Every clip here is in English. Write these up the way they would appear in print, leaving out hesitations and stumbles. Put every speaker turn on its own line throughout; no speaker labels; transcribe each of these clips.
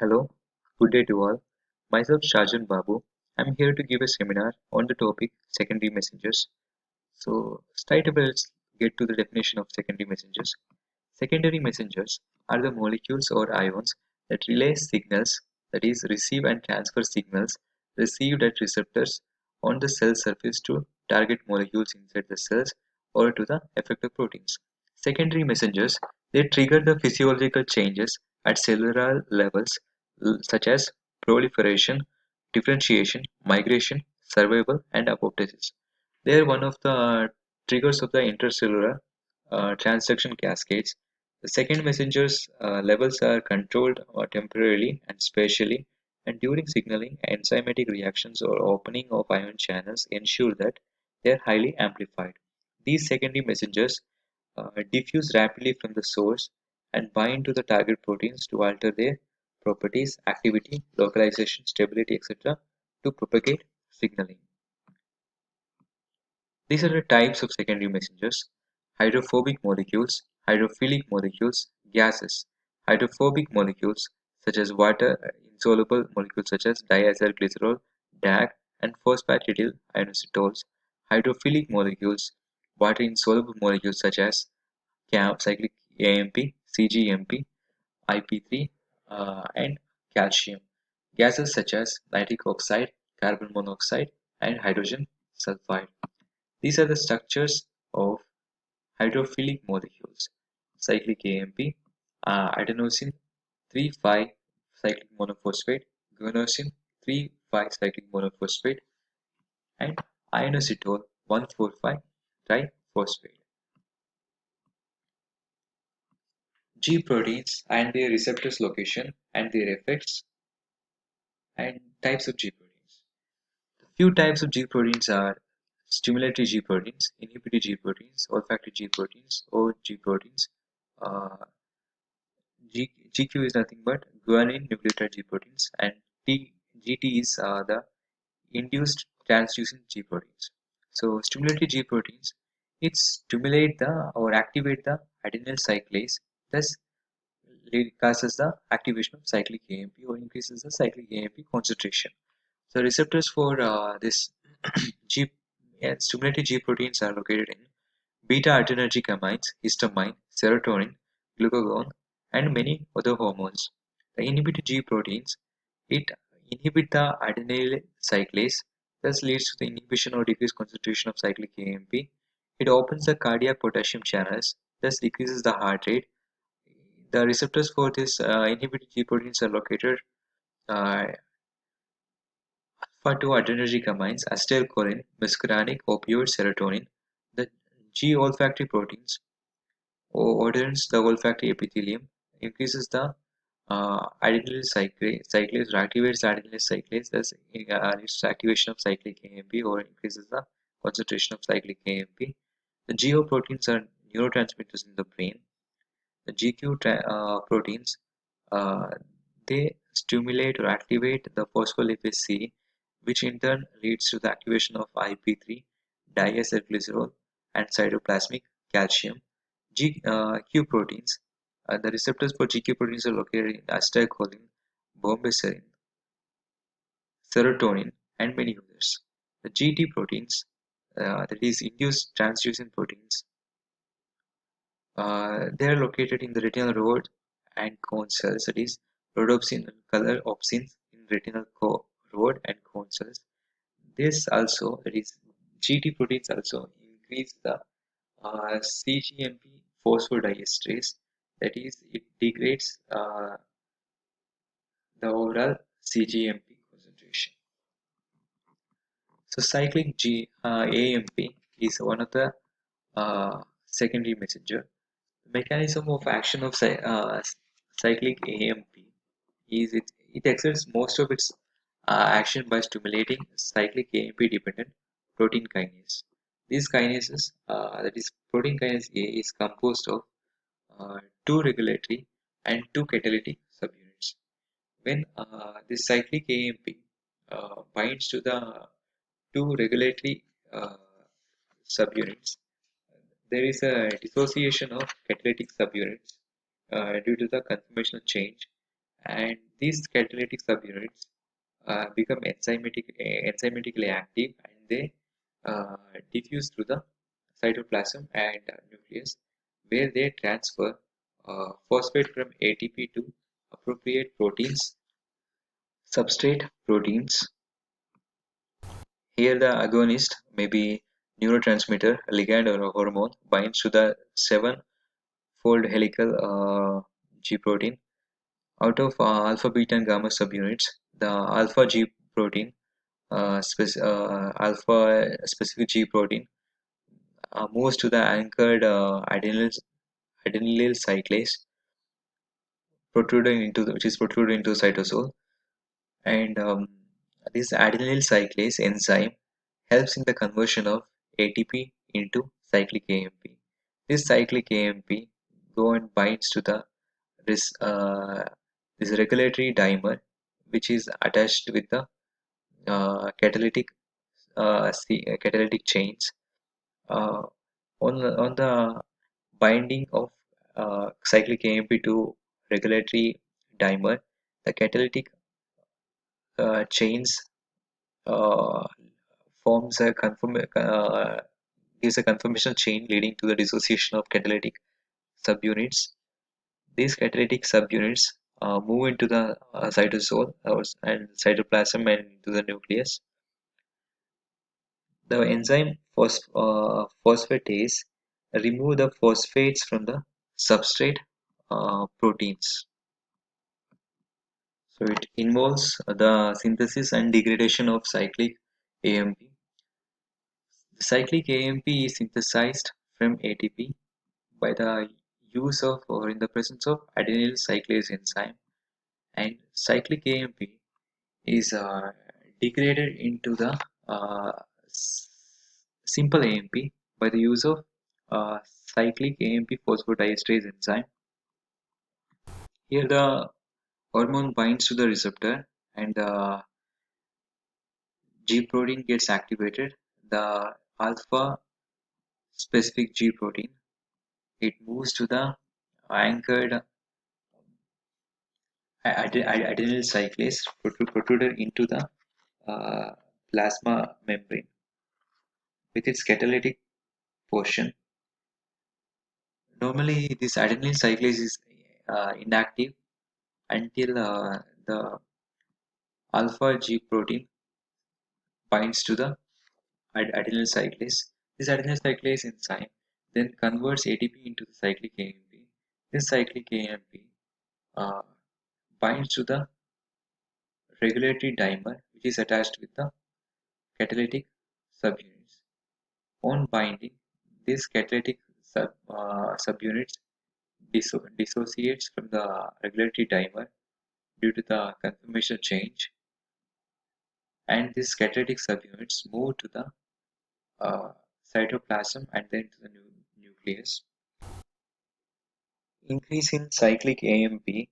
Hello, good day to all. Myself Shajan Babu. I'm here to give a seminar on the topic secondary messengers. So, straight away, let's get to the definition of secondary messengers. Secondary messengers are the molecules or ions that relay signals, that is, receive and transfer signals received at receptors on the cell surface to target molecules inside the cells or to the effector proteins. Secondary messengers they trigger the physiological changes at cellular levels such as proliferation, differentiation, migration, survival, and apoptosis. They are one of the triggers of the intercellular transduction cascades. The second messenger's levels are controlled temporarily and spatially, and during signaling, enzymatic reactions or opening of ion channels ensure that they are highly amplified. These secondary messengers diffuse rapidly from the source and bind to the target proteins to alter their properties, activity, localization, stability, etc. to propagate signaling. These are the types of secondary messengers: hydrophobic molecules, hydrophilic molecules, gases. Hydrophobic molecules such as water insoluble molecules such as diacylglycerol, DAG, and phosphatidyl inositols. Hydrophilic molecules, water insoluble molecules such as cyclic AMP, CGMP, IP3, and calcium. Gases such as nitric oxide, carbon monoxide, and hydrogen sulfide. These are the structures of hydrophilic molecules: cyclic AMP, adenosine 3,5-cyclic monophosphate, guanosine 3,5-cyclic monophosphate, and ionositol 1,4,5 triphosphate. G proteins and their receptors location and their effects and types of G proteins. Few types of G proteins are stimulatory G proteins, inhibitory G proteins, olfactory G proteins, or G proteins. Uh, GQ is nothing but guanine nucleotide G proteins, and GTs are the induced transducing G proteins. So, stimulatory G proteins it stimulate the or activate the adenyl cyclase, thus causes the activation of cyclic AMP or increases the cyclic AMP concentration. So receptors for this G stimulated G proteins are located in beta-adrenergic amines, histamine, serotonin, glucagon, and many other hormones. The inhibited G proteins it inhibit the adenyl cyclase, thus leads to the inhibition or decreased concentration of cyclic AMP. It opens the cardiac potassium channels, thus decreases the heart rate. The receptors for this inhibited G proteins are located uh, alpha-2 adrenergic amines, acetylcholine, muscarinic, opioid, serotonin. The G olfactory proteins orders the olfactory epithelium, increases the adenylyl cyclase, or activates the adenylyl cyclase, thus leads to activation of cyclic AMP or increases the concentration of cyclic AMP. The GO proteins are neurotransmitters in the brain. The GQ proteins uh, they stimulate or activate the phospholipase C, which in turn leads to the activation of IP3, diacylglycerol, and cytoplasmic calcium. Q proteins. The receptors for GQ proteins are located in acetylcholine, bombesin, serotonin, and many others. The GT proteins, that is induced transducing proteins, they are located in the retinal rod and cone cells, that is, rhodopsin and color opsins in retinal rod and cone cells. This also, that is, GT proteins also increase the CGMP phosphodiesterase, that is, it degrades the overall CGMP concentration. So, cyclic AMP is one of the secondary messenger. The mechanism of action of cyclic AMP is it exerts most of its action by stimulating cyclic AMP dependent protein kinase. These kinases, that is protein kinase A, is composed of two regulatory and two catalytic subunits. When this cyclic AMP binds to the two regulatory uh, subunits, there is a dissociation of catalytic subunits due to the conformational change, and These catalytic subunits become enzymatically active, and they diffuse through the cytoplasm and nucleus, where they transfer phosphate from ATP to appropriate proteins, substrate proteins. Here, the agonist, may be neurotransmitter, ligand, or a hormone, binds to the seven-fold helical G protein. Out of alpha, beta, and gamma subunits, the alpha G protein, alpha specific G protein, moves to the anchored adenylyl cyclase, which is protruded into the cytosol, and this adenylyl cyclase enzyme helps in the conversion of ATP into cyclic AMP. This cyclic AMP go and binds to the this this regulatory dimer, which is attached with the catalytic catalytic chains. Uh, on the binding of cyclic AMP to regulatory dimer, the catalytic chains uh, forms a gives a conformational chain leading to the dissociation of catalytic subunits. These catalytic subunits move into the cytosol and cytoplasm and into the nucleus. The enzyme phosphatase remove the phosphates from the substrate proteins. So it involves the synthesis and degradation of cyclic AMP. The cyclic AMP is synthesized from ATP by the use of or in the presence of adenyl cyclase enzyme, and cyclic AMP is degraded into the uh, simple AMP by the use of cyclic AMP phosphodiesterase enzyme. Here the hormone binds to the receptor, and the G protein gets activated. The alpha specific G protein, it moves to the anchored adenyl cyclase protruded into the plasma membrane with its catalytic portion. Normally, this adenyl cyclase is inactive until the alpha G protein binds to the adenyl cyclase. This adenyl cyclase enzyme then converts ATP into the cyclic AMP. This cyclic AMP uh, binds to the regulatory dimer, which is attached with the catalytic subunits. On binding, this catalytic subunits dissociates from the regulatory dimer due to the conformational change, and these catalytic subunits move to the uh, cytoplasm and then to the nucleus. Increase in cyclic AMP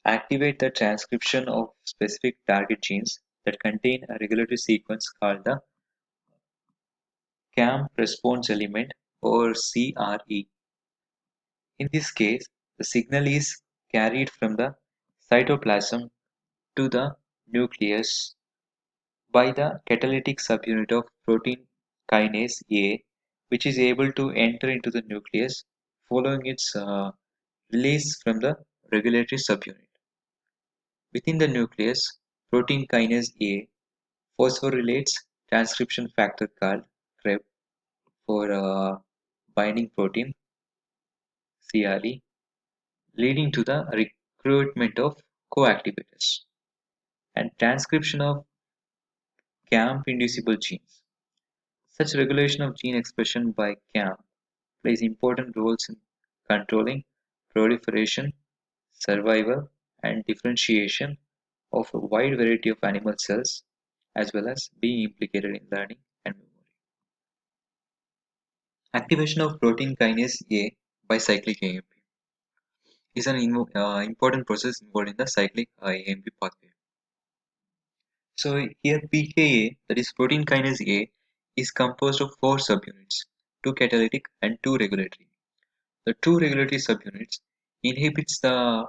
activate the transcription of specific target genes that contain a regulatory sequence called the CAM response element, or CRE. In this case, the signal is carried from the cytoplasm to the nucleus by the catalytic subunit of protein kinase A, which is able to enter into the nucleus following its release from the regulatory subunit. Within the nucleus, protein kinase A phosphorylates transcription factor called CREB for binding protein CRE, leading to the recruitment of co-activators and transcription of CAMP-inducible genes. Such regulation of gene expression by CAMP plays important roles in controlling proliferation, survival, and differentiation of a wide variety of animal cells, as well as being implicated in learning and memory. Activation of protein kinase A by cyclic AMP is an important process involved in the cyclic AMP pathway. So here pKa, that is protein kinase A, is composed of four subunits, two catalytic and two regulatory. The two regulatory subunits inhibits the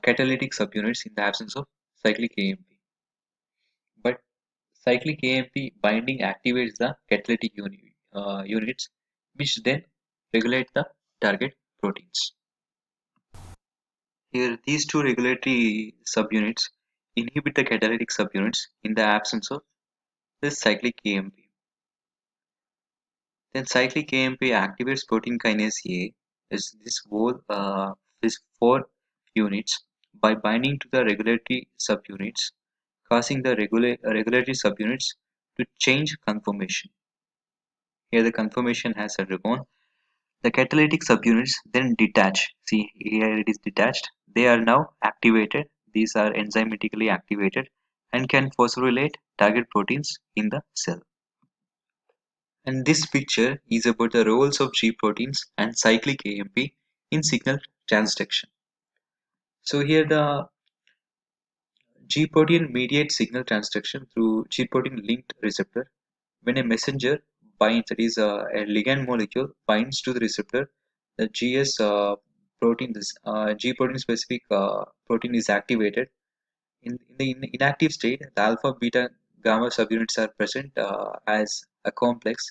catalytic subunits in the absence of cyclic AMP. But cyclic AMP binding activates the catalytic units, which then regulate the target proteins. Here, these two regulatory subunits inhibit the catalytic subunits in the absence of this cyclic AMP. Then cyclic AMP activates protein kinase A as these four units by binding to the regulatory subunits, causing the regulatory subunits to change conformation. Here the conformation has undergone. The catalytic subunits then detach. See, here it is detached. They are now activated. These are enzymatically activated and can phosphorylate target proteins in the cell. And this picture is about the roles of G proteins and cyclic AMP in signal transduction. So here the G protein mediates signal transduction through G protein linked receptor. When a messenger binds, that is a ligand molecule binds to the receptor, the G protein specific protein is activated. In the inactive state, the alpha, beta, gamma subunits are present as a complex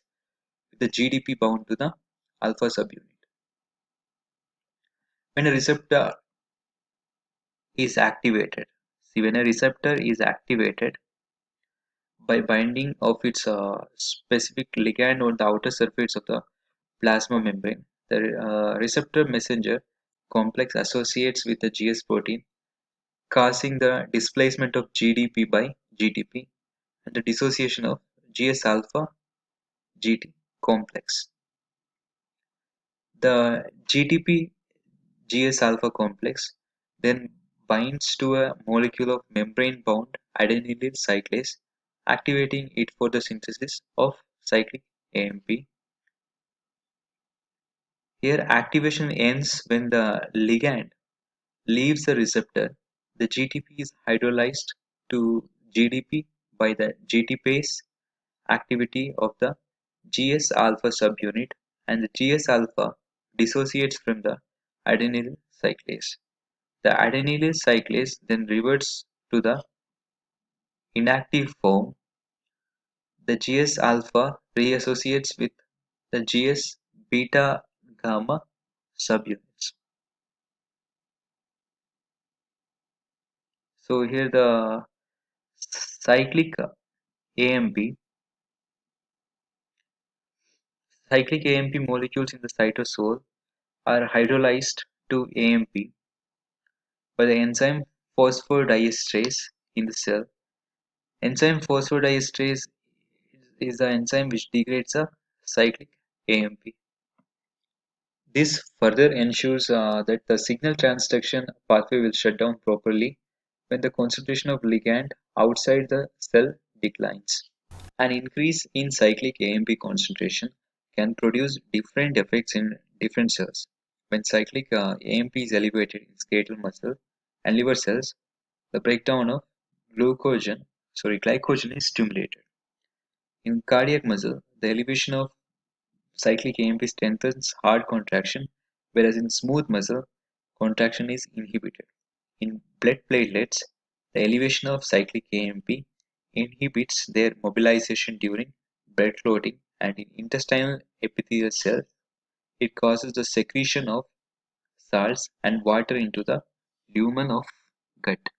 with the GDP bound to the alpha subunit. When a receptor is activated, see when a receptor is activated by binding of its specific ligand on the outer surface of the plasma membrane, the receptor messenger complex associates with the GS protein, causing the displacement of GDP by GTP and the dissociation of GS alpha GT complex. The GTP GS alpha complex then binds to a molecule of membrane bound adenylyl cyclase, activating it for the synthesis of cyclic AMP. Here, activation ends when the ligand leaves the receptor. The GTP is hydrolyzed to GDP by the GTPase activity of the GS alpha subunit, and the GS alpha dissociates from the adenylyl cyclase. The adenylyl cyclase then reverts to the inactive form. The GS alpha reassociates with the GS beta gamma subunits. So here the cyclic AMP cyclic AMP molecules in the cytosol are hydrolyzed to AMP by the enzyme phosphodiesterase in the cell. Enzyme phosphodiesterase is the enzyme which degrades a cyclic AMP. This further ensures that the signal transduction pathway will shut down properly when the concentration of ligand outside the cell declines. An increase in cyclic AMP concentration can produce different effects in different cells. When cyclic AMP is elevated in skeletal muscle and liver cells, the breakdown of glycogen is stimulated. In cardiac muscle, the elevation of cyclic AMP strengthens heart contraction, whereas in smooth muscle, contraction is inhibited. In blood platelets, the elevation of cyclic AMP inhibits their mobilization during blood clotting, and in intestinal epithelial cells, it causes the secretion of salts and water into the lumen of gut.